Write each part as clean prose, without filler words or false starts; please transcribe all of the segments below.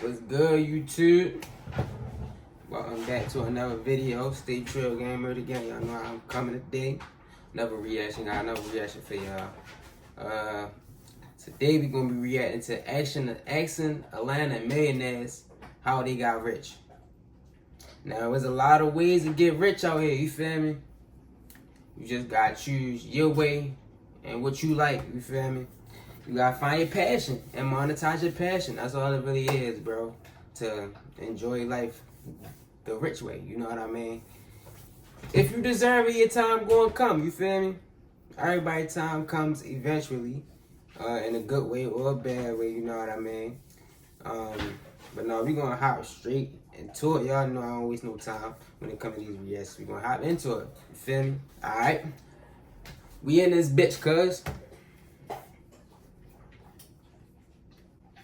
What's good, YouTube? Welcome back to another video. Stay Trail Gamer again. Y'all know I'm coming today. Another reaction. Got another reaction for y'all. Today we're gonna be reacting to asking Atlanta millionaires how they got rich. Now there's a lot of ways to get rich out here. You feel me? You just gotta choose your way and what you like. You feel me? You gotta find your passion and monetize your passion. That's all it really is, bro. To enjoy life the rich way. You know what I mean? If you deserve it, your time gonna come. You feel me? Everybody's time comes eventually, in a good way or a bad way. You know what I mean? But no, we gonna hop straight into it. Y'all know I don't waste no time when it comes to these reactions. We gonna hop into it. You feel me? All right. We in this bitch, cuz.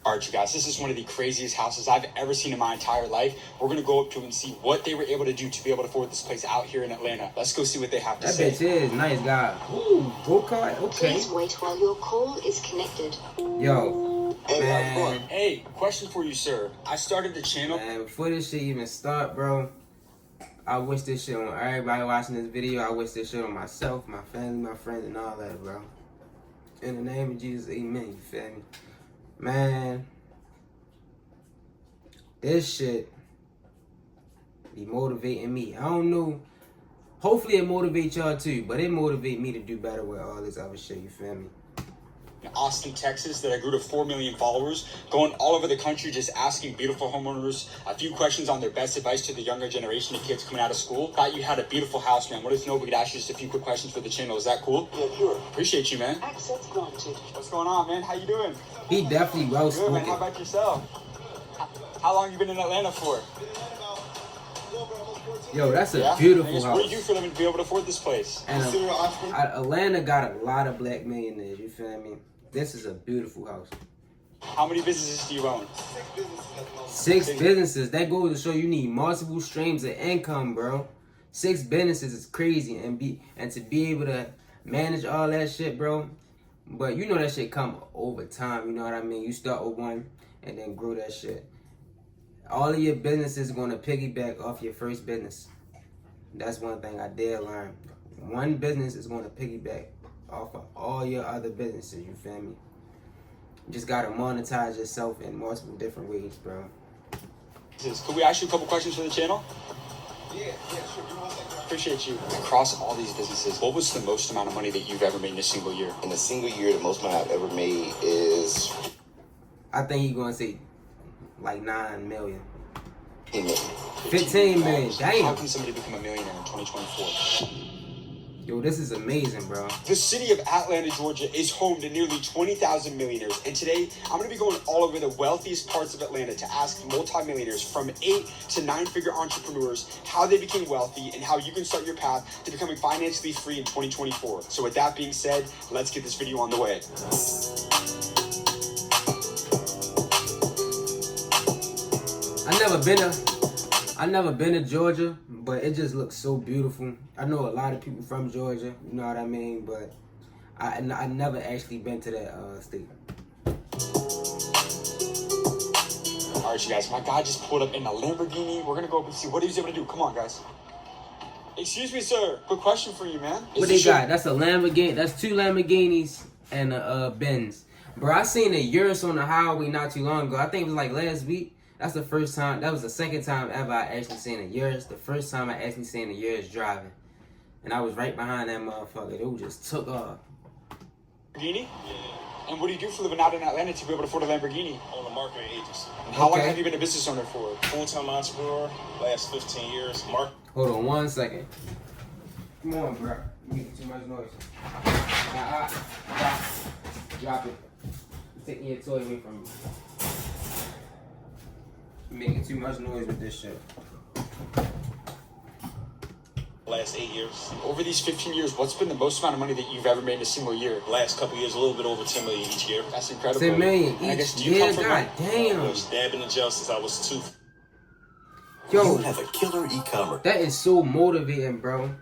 Alright, you guys, this is one of the craziest houses I've ever seen in my entire life. We're going to go up to and see what they were able to do to be able to afford this place out here in Atlanta. Let's go see what they have to say. That bitch is nice, guy. Ooh, go-kart, okay. Please wait while your call is connected. Yo, man. Hey, question for you, sir. I started the channel. Man, before this shit even start, bro, I wish this shit on everybody watching this video. I wish this shit on myself, my family, my friends, and all that, bro. In the name of Jesus, amen. You feel me? Man, this shit be motivating me. I don't know. Hopefully it motivates y'all too, but it motivates me to do better with all this other shit, you feel me? In Austin, Texas, that I grew to 4 million followers, going all over the country just asking beautiful homeowners a few questions on their best advice to the younger generation of kids coming out of school. Thought you had a beautiful house, man. What if nobody could ask you just a few quick questions for the channel? Is that cool? Yeah, sure. Appreciate you, man. Access granted. What's going on, man? How you doing? He definitely well Good, man. How spoken. about yourself? How long you been in Atlanta for? Yo, that's a Yeah? beautiful What do you do house. for them to be able to afford this place? And Atlanta got a lot of black millionaires, you feel me? This is a beautiful house. How many businesses do you own? 6 businesses. That goes to show you need multiple streams of income, bro. 6 businesses is crazy, and to be able to manage all that shit, bro. But you know that shit come over time. You know what I mean? You start with one and then grow that shit. All of your businesses are gonna piggyback off your first business. That's one thing I did learn. One business is gonna piggyback off of all your other businesses, you feel me? You just gotta monetize yourself in multiple different ways, bro. Could we ask you a couple questions for the channel? Yeah, sure. Appreciate you. Across all these businesses, what was the most amount of money that you've ever made in a single year? In a single year, the most money I've ever made is I think he's gonna say like 9 million. 15 million. 15 million, How damn. can somebody become a millionaire in 2024? Yo, this is amazing, bro. The city of Atlanta, Georgia is home to nearly 20,000 millionaires. And today, I'm going to be going all over the wealthiest parts of Atlanta to ask multimillionaires from 8 to 9-figure entrepreneurs how they became wealthy and how you can start your path to becoming financially free in 2024. So with that being said, let's get this video on the way. I never been to Georgia, but it just looks so beautiful. I know a lot of people from Georgia, you know what I mean, but I never actually been to that state. All right, you guys, my guy just pulled up in a Lamborghini. We're gonna go up and see what he was able to do. Come on, guys. Excuse me, sir. Quick question for you, man. What they got? That's a Lamborghini. That's 2 Lamborghinis and a Benz. Bro, I seen a Urus on the highway not too long ago. I think it was like last week. That's the first time. That was the second time ever I actually seen a Urus. The first time I actually seen a Urus driving, and I was right behind that motherfucker. It just took off. Lamborghini? Yeah. And what do you do for a living out in Atlanta to be able to afford a Lamborghini? On a marketing agency. How long have you been a business owner for? Full-time entrepreneur, last 15 years. Hold on 1 second. Come on, bro. You making too much noise. Drop it. You're taking your toy away from me. You're making too much noise with this shit. Last 8 years. Over these 15 years, what's been the most amount of money that you've ever made in a single year? Last couple years, a little bit over 10 million each year. That's incredible. 10 million And I guess, each do you year, come from god like, I damn. was dabbing in jail since I was 2. Yo, You have a killer e-commerce. that is so motivating, bro.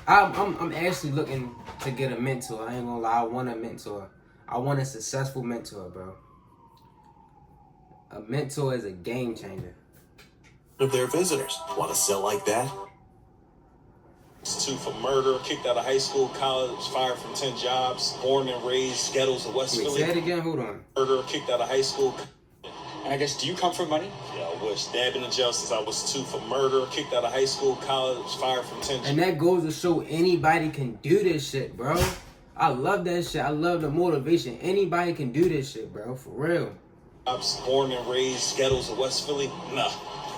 I'm actually looking to get a mentor. I ain't gonna lie, I want a mentor. I want a successful mentor, bro. A mentor is a game changer. Of their visitors. Want to sell like that? 2 for murder, kicked out of high school, college, fired from 10 jobs, born and raised ghettos of West Wait, Philly. say it again, hold on. Murder, kicked out of high school. And I guess, do you come from money? Yeah, I wish. Dad been in jail since I was 2 for murder, kicked out of high school, college, fired from 10 And that goes to show anybody can do this shit, bro. I love that shit. I love the motivation. Anybody can do this shit, bro. For real. jobs, born and raised ghettos of West Philly. Nah.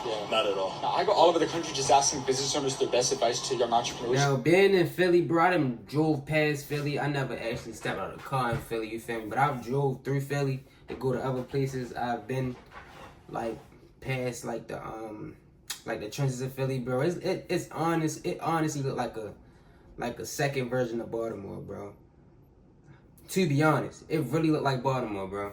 Yeah. Not at all. Now, I go all over the country just asking business owners their best advice to young entrepreneurs. Now, being in Philly, bro, I done drove past Philly. I never actually stepped out of the car in Philly, you feel me? But I've drove through Philly to go to other places. I've been, like, past, like, the trenches of Philly, bro. It's honest. It honestly look like a second version of Baltimore, bro. To be honest, it really looked like Baltimore, bro.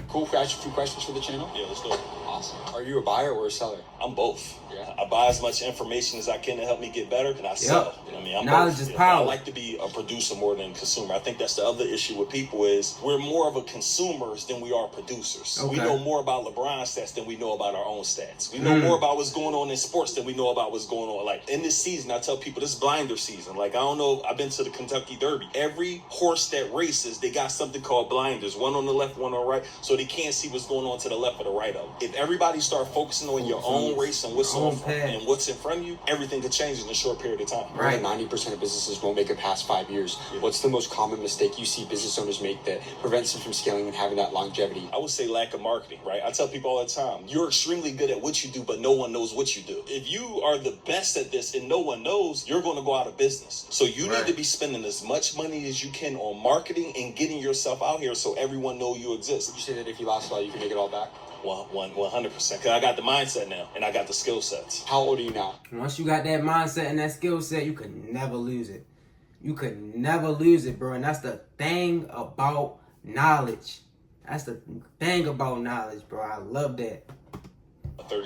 Cool. Can I ask you a few questions for the channel? Yeah, let's go. Awesome. Are you a buyer or a seller? I'm both. Yeah. I buy as much information as I can to help me get better, and I sell. You know what I mean? I'm Knowledge both. is power. I like to be a producer more than a consumer. I think that's the other issue with people is we're more of a consumers than we are producers. Okay. We know more about LeBron's stats than we know about our own stats. We know more about what's going on in sports than we know about what's going on. Like in this season, I tell people this is blinder season. Like I don't know, I've been to the Kentucky Derby. Every horse that races, they got something called blinders. One on the left, one on the right, so they can't see what's going on to the left or the right of them. If everybody start focusing on your own race and what's on and what's in front of you, everything could change in a short period of time. Right. 90% of businesses won't make it past 5 years. Yeah. What's the most common mistake you see business owners make that prevents them from scaling and having that longevity? I would say lack of marketing, right? I tell people all the time, you're extremely good at what you do, but no one knows what you do. If you are the best at this and no one knows, you're going to go out of business. So you need to be spending as much money as you can on marketing and getting yourself out here so everyone know you exist. Would you say that if you lost it all, you can make it all back? 100%. Because I got the mindset now and I got the skill sets. How old are you now? Once you got that mindset and that skill set, you could never lose it. You could never lose it, bro. And that's the thing about knowledge. That's the thing about knowledge, bro. I love that.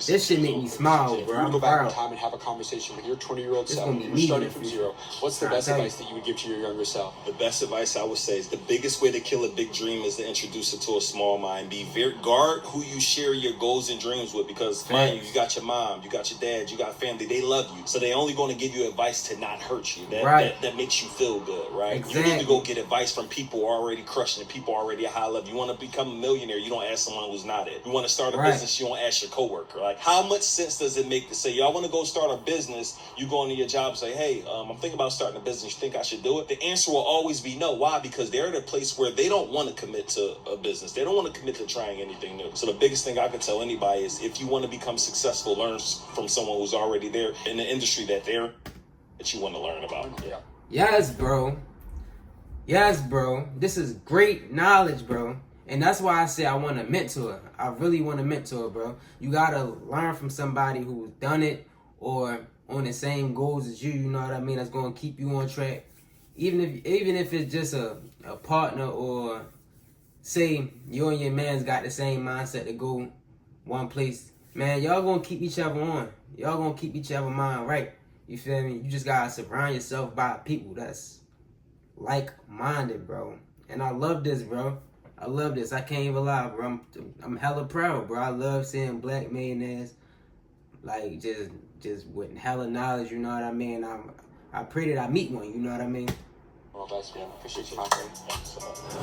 This shit make me smile, If you bro. were to I'm go back in proud. time and have a conversation with your 20-year-old This self, gonna be you're me starting in the from future. zero, what's the Trying to best tell you. advice that you would give to your younger self? The best advice I would say is the biggest way to kill a big dream is to introduce it to a small mind. Be very guard who you share your goals and dreams with because mind you got your mom, you got your dad, you got family. They love you, so they only going to give you advice to not hurt you. That makes you feel good, right? Exactly. You need to go get advice from people who are already crushing it, people already at high level. You want to become a millionaire, you don't ask someone who's not it. You want to start a business, you don't ask your coworker. Like, how much sense does it make to say, y'all want to go start a business? You go into your job and say, hey, I'm thinking about starting a business. You think I should do it? The answer will always be no. Why? Because they're at a place where they don't want to commit to a business. They don't want to commit to trying anything new. So the biggest thing I could tell anybody is if you want to become successful, learn from someone who's already there in the industry that you want to learn about. Yeah. Yes, bro. Yes, bro. This is great knowledge, bro. And that's why I say I want a mentor. I really want a mentor, bro. You gotta learn from somebody who's done it or on the same goals as you. You know what I mean? That's gonna keep you on track. Even if it's just a partner or say you and your man's got the same mindset to go one place. Man, y'all gonna keep each other on. Y'all gonna keep each other mind right. You feel me? You just gotta surround yourself by people that's like-minded, bro. And I love this, bro. I love this. I can't even lie, bro. I'm hella proud, bro. I love seeing black millionaires, like, just with hella knowledge, you know what I mean? I pray that I meet one, you know what I mean? Well, that's good. Appreciate you, my friend.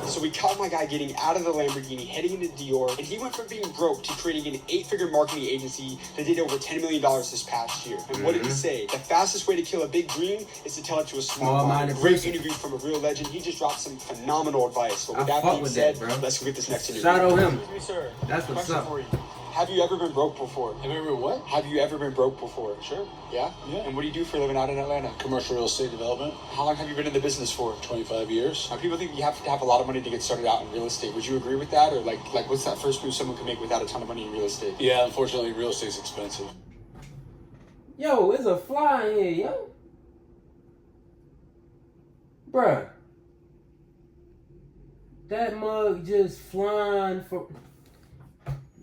So we caught my guy getting out of the Lamborghini, heading into Dior, and he went from being broke to creating an 8-figure marketing agency that did over $10 million this past year. And what did he say? The fastest way to kill a big dream is to tell it to a small mind. Great person. interview from a real legend. He just dropped some phenomenal advice. So with I that fuck being with said, that, bro. let's go get this next interview. Shout out him. Excuse me, sir. That's what's Question up. for you. Have you ever been broke before? Have you ever what? Have you ever been broke before? Sure. Yeah? Yeah. And what do you do for a living out in Atlanta? Commercial real estate development, How long have you been in the business for? 25 years. Now, people think you have to have a lot of money to get started out in real estate. Would you agree with that? Or like what's that first move someone can make without a ton of money in real estate? Yeah, unfortunately, real estate's expensive. Yo, there's a fly in here, yo. Bruh. That mug just flying for...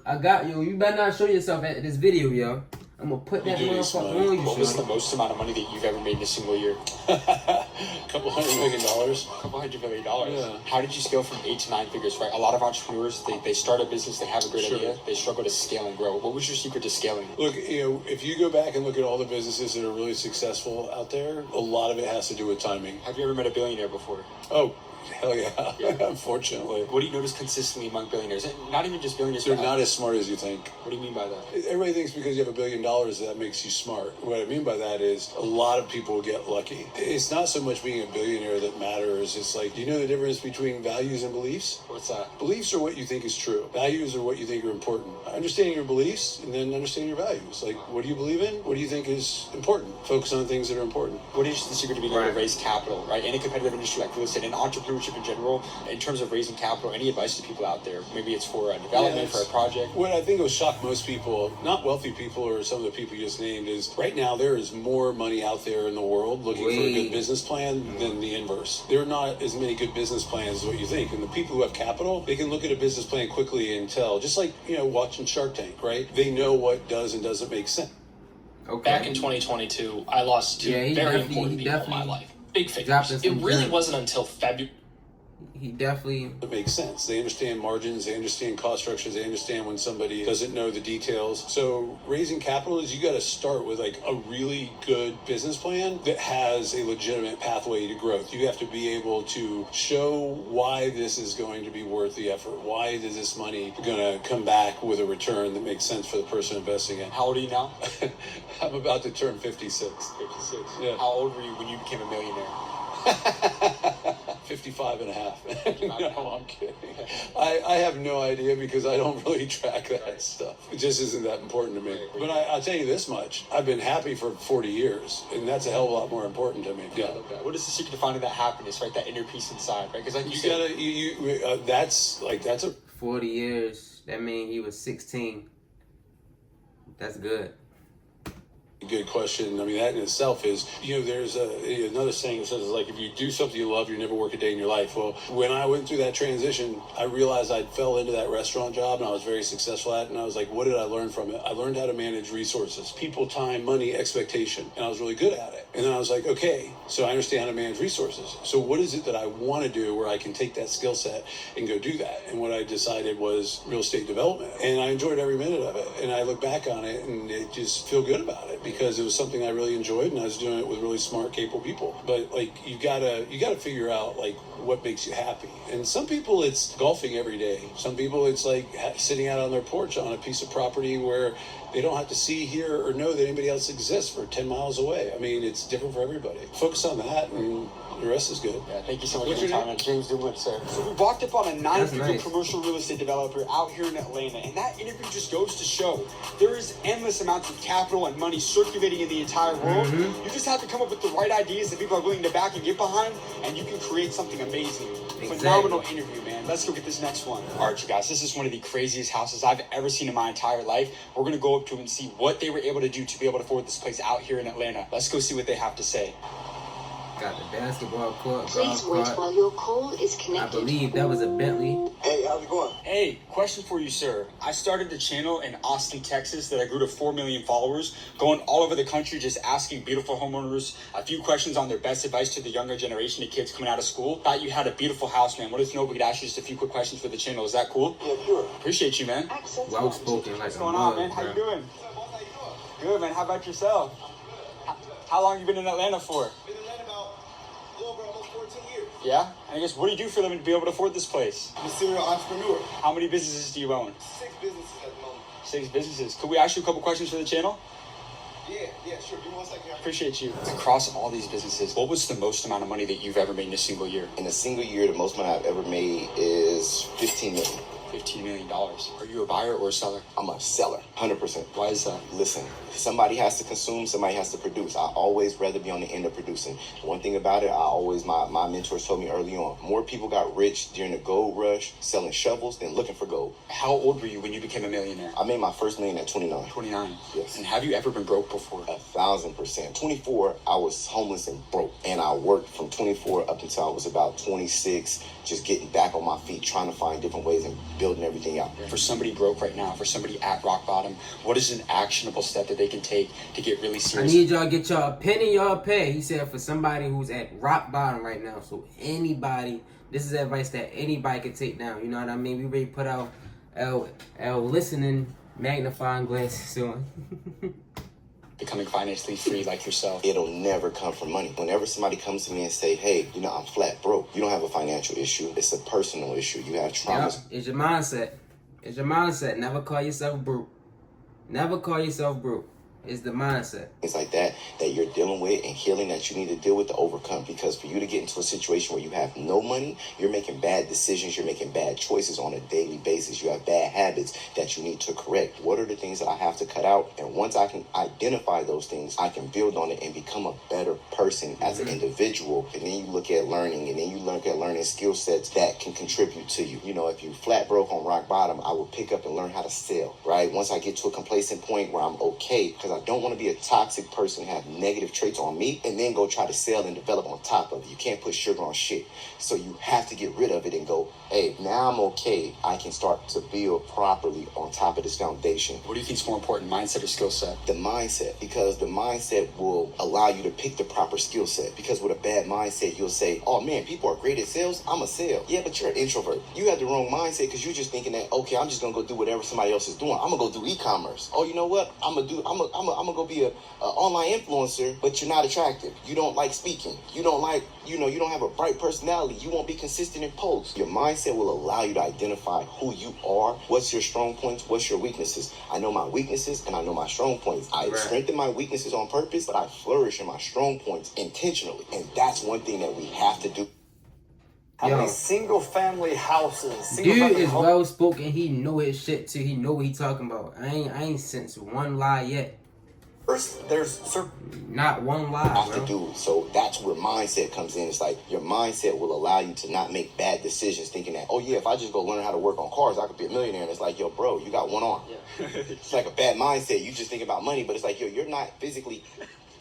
I got you. You better not show yourself at this video, yo. I'm gonna put that You do need some motherfucker money. on you, What was the shorty. most amount of money that you've ever made in a single year? $200 million. $200 million. Yeah. How did you scale from 8 to 9 figures, right? A lot of entrepreneurs, they start a business, they have a great Sure. idea, they struggle to scale and grow. What was your secret to scaling? Look, if you go back and look at all the businesses that are really successful out there, a lot of it has to do with timing. Have you ever met a billionaire before? Oh, hell yeah. Unfortunately. What do you notice consistently among billionaires? And not even just billionaires. They're but not as smart as you think. What do you mean by that? Everybody thinks because you have $1 billion that makes you smart. What I mean by that is a lot of people get lucky. It's not so much being a billionaire that matters. It's like, do you know the difference between values and beliefs? What's that? Beliefs are what you think is true. Values are what you think are important. Understanding your beliefs and then understanding your values. Like, what do you believe in? What do you think is important? Focus on things that are important. What is the secret to being able to raise capital, right? In a competitive industry like real estate and entrepreneurship in general, in terms of raising capital, any advice to people out there? Maybe it's for a development, for a project. What I think will shock most people, not wealthy people or some of the people you just named, is right now there is more money out there in the world looking for a good business plan than the inverse. There are not as many good business plans as what you think. And the people who have capital, they can look at a business plan quickly and tell, just like, watching Shark Tank, right? They know what does and doesn't make sense. Okay. Back in 2022, I lost two very important people in my life. Big figures. It really wasn't until February. He definitely. It makes sense. They understand margins, they understand cost structures, they understand when somebody doesn't know the details. So raising capital is you got to start with like a really good business plan that has a legitimate pathway to growth. You have to be able to show why this is going to be worth the effort. Why is this money going to come back with a return that makes sense for the person investing in? How old are you now? I'm about to turn 56. 56. Yeah. How old were you when you became a millionaire? 55 and a half. No, I'm kidding. I have no idea because I don't really track that stuff. It just isn't that important to me. But I'll tell you this much. I've been happy for 40 years, and that's a hell of a lot more important to me. Yeah. What is the secret to finding that happiness, right? That inner peace inside, right? Because like that's a 40 years. That means he was 16. That's good. Good question. I mean, that in itself is, there's another saying that says, like, if you do something you love, you never work a day in your life. Well, when I went through that transition, I realized I fell into that restaurant job and I was very successful at it. And I was like, what did I learn from it? I learned how to manage resources, people, time, money, expectation. And I was really good at it. And then I was like, okay, so I understand how to manage resources. So what is it that I want to do where I can take that skill set and go do that? And what I decided was real estate development. And I enjoyed every minute of it. And I look back on it and it just feel good about it because it was something I really enjoyed and I was doing it with really smart, capable people. But like, you gotta figure out like what makes you happy. And some people it's golfing every day. Some people it's like sitting out on their porch on a piece of property where they don't have to see, hear, or know that anybody else exists for 10 miles away. I mean, it's different for everybody. Focus on that and the rest is good. Yeah, thank you so much for your time. And James Dumoulin, sir. So we walked up on a 9-figure commercial real estate developer out here in Atlanta, and that interview just goes to show there is endless amounts of capital and money circulating in the entire world. You just have to come up with the right ideas that people are willing to back and get behind, and you can create something amazing. Phenomenal interview, man. Let's go get this next one. All right, you guys, this is one of the craziest houses I've ever seen in my entire life. We're going to go up to them and see what they were able to do to be able to afford this place out here in Atlanta. Let's go see what they have to say. Got the basketball court. Please wait while your call is connected. I believe that was a Bentley. Hey, how's it going? Hey, question for you, sir. I started the channel in Austin, Texas that I grew to 4 million followers, going all over the country just asking beautiful homeowners a few questions on their best advice to the younger generation, the kids coming out of school. Thought you had a beautiful house, man. What if nobody could ask you just a few quick questions for the channel? Is that cool? Yeah, sure. Appreciate you, man. Well spoken, like What's going on, man? How you doing? Good, man. How about yourself? How long you been in Atlanta for? Been in Atlanta about a little over almost 14 years. Yeah? And I guess, what do you do for a living to be able to afford this place? I'm a serial entrepreneur. How many businesses do you own? 6 businesses at the moment. 6 businesses. Could we ask you a couple questions for the channel? Yeah, sure. Give me 1 second. Appreciate you. Across all these businesses, what was the most amount of money that you've ever made in a single year? In a single year, the most money I've ever made is $15 million. $15 million. Are you a buyer or a seller? I'm a seller, 100%. Why is that? Listen, somebody has to consume, somebody has to produce. I always rather be on the end of producing. One thing about it, my mentors told me early on, more people got rich during the gold rush selling shovels than looking for gold. How old were you when you became a millionaire? I made my first million at 29. 29. Yes. And have you ever been broke before? 1,000%. 24, I was homeless and broke. And I worked from 24 up until I was about 26, just getting back on my feet, trying to find different ways and building everything out. For somebody broke right now, for somebody at rock bottom, what is an actionable step that they can take to get really serious? I need y'all to get y'all a penny y'all pay. He said for somebody who's at rock bottom right now. So anybody, this is advice that anybody can take down. You know what I mean? We already put out our listening magnifying glasses on. Becoming financially free like yourself. It'll never come from money. Whenever somebody comes to me and say, hey, you know, I'm flat broke, you don't have a financial issue. It's a personal issue. You have traumas. Yep. It's your mindset. It's your mindset. Never call yourself broke. Never call yourself broke. It's the mindset. It's like that you're dealing with and healing that you need to deal with to overcome. Because for you to get into a situation where you have no money, you're making bad decisions, you're making bad choices on a daily basis. You have bad habits that you need to correct. What are the things that I have to cut out? And once I can identify those things, I can build on it and become a better person as an individual. And then you look at learning, and then you look at learning skill sets that can contribute to you. You know, if you flat broke on rock bottom, I will pick up and learn how to sell, right? Once I get to a complacent point where I'm okay, because I don't want to be a toxic person, have negative traits on me, and then go try to sell and develop on top of it. You can't put sugar on shit. So you have to get rid of it and go, hey, now I'm okay. I can start to build properly on top of this foundation. What do you think is more important, mindset or skill set? The mindset, because the mindset will allow you to pick the proper skill set. Because with a bad mindset, you'll say, oh man, people are great at sales, I'm a sale. Yeah, but you're an introvert. You have the wrong mindset because you're just thinking that, okay, I'm just gonna go do whatever somebody else is doing. I'm gonna go do e-commerce. Oh, you know what? I'm gonna go be a online influencer, but you're not attractive. You don't like speaking. You don't like, you don't have a bright personality. You won't be consistent in posts. Your mindset will allow you to identify who you are, what's your strong points, what's your weaknesses. I know my weaknesses and I know my strong points. I strengthen my weaknesses on purpose, but I flourish in my strong points intentionally. And that's one thing that we have to do. How many single-family houses? Dude is well-spoken. He know his shit too. He know what he talking about. I ain't sensed one lie yet. First, there's not one lie, have to do. So that's where mindset comes in. It's like your mindset will allow you to not make bad decisions, thinking that, oh yeah, if I just go learn how to work on cars, I could be a millionaire. And it's like, yo, bro, you got one arm. Yeah. It's like a bad mindset. You just think about money, but it's like, yo, you're not physically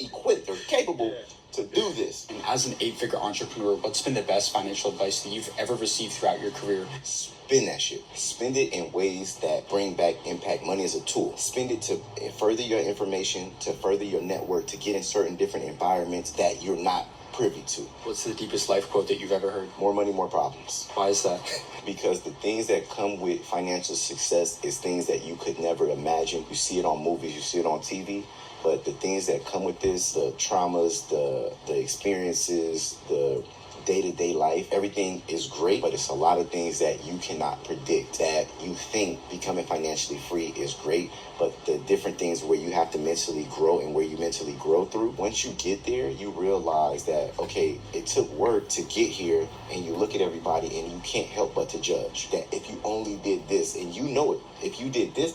equipped or capable to do this. And as an 8-figure entrepreneur, what's been the best financial advice that you've ever received throughout your career? Spend that shit. Spend it in ways that bring back impact. Money is a tool. Spend it to further your information, to further your network, to get in certain different environments that you're not privy to. What's the deepest life quote that you've ever heard? More money, more problems. Why is that? Because the things that come with financial success is things that you could never imagine. You see it on movies, you see it on TV. But the things that come with this, the traumas, the experiences, the day-to-day life, everything is great, but it's a lot of things that you cannot predict. That you think becoming financially free is great, but the different things where you have to mentally grow and where you mentally grow through, once you get there, you realize that, okay, it took work to get here, and you look at everybody and you can't help but to judge. That if you only did this, and you know it, if you did this,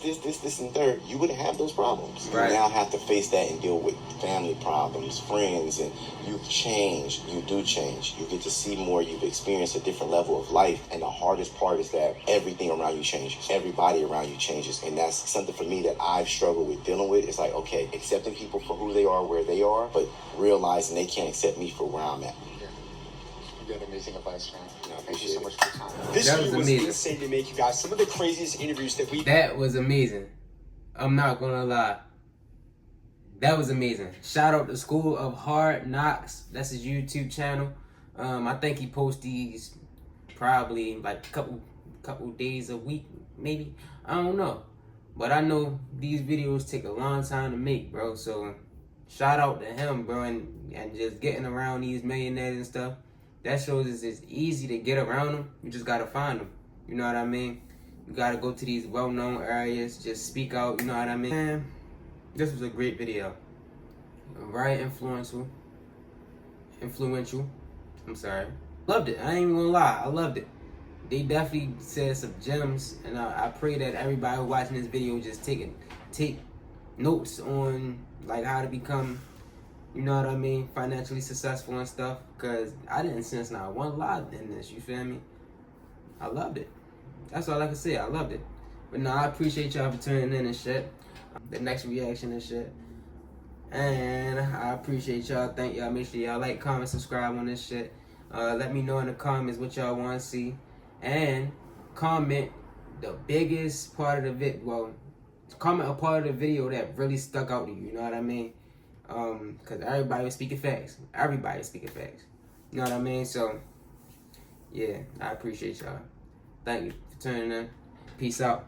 and third, you wouldn't have those problems. Right. You now have to face that and deal with family problems, friends, and you've changed. You do change. You get to see more. You've experienced a different level of life. And the hardest part is that everything around you changes. Everybody around you changes. And that's something for me that I've struggled with dealing with. It's like, okay, accepting people for who they are, where they are, but realizing they can't accept me for where I'm at. You got amazing advice, man. No, thank you so much for your time. This was was amazing. insane to make, you guys. Some of the craziest interviews that we... That was amazing. I'm not gonna lie. That was amazing. Shout out to School of Hard Knocks. That's his YouTube channel. I think he posts these probably like couple days a week, maybe. I don't know. But I know these videos take a long time to make, bro. So shout out to him, bro. And just getting around these millionaires and stuff. That shows it's easy to get around them. You just gotta find them. You know what I mean? You gotta go to these well-known areas. Just speak out. You know what I mean? Man, this was a great video. Very influential. I'm sorry. Loved it. I ain't even gonna lie. I loved it. They definitely said some gems, and I pray that everybody who watching this video just take notes on like how to become, you know what I mean, financially successful and stuff. Cause I didn't sense not one lie in this. You feel me? I loved it. That's all I can say. I loved it. But no, I appreciate y'all for tuning in and shit. The next reaction and shit. And I appreciate y'all. Thank y'all. Make sure y'all like, comment, subscribe on this shit. Let me know in the comments what y'all want to see. And comment the biggest part of the video. Well, comment a part of the video that really stuck out to you. You know what I mean? Cause everybody was speaking facts. Everybody was speaking facts. You know what I mean? So yeah, I appreciate y'all. Thank you for tuning in. Peace out.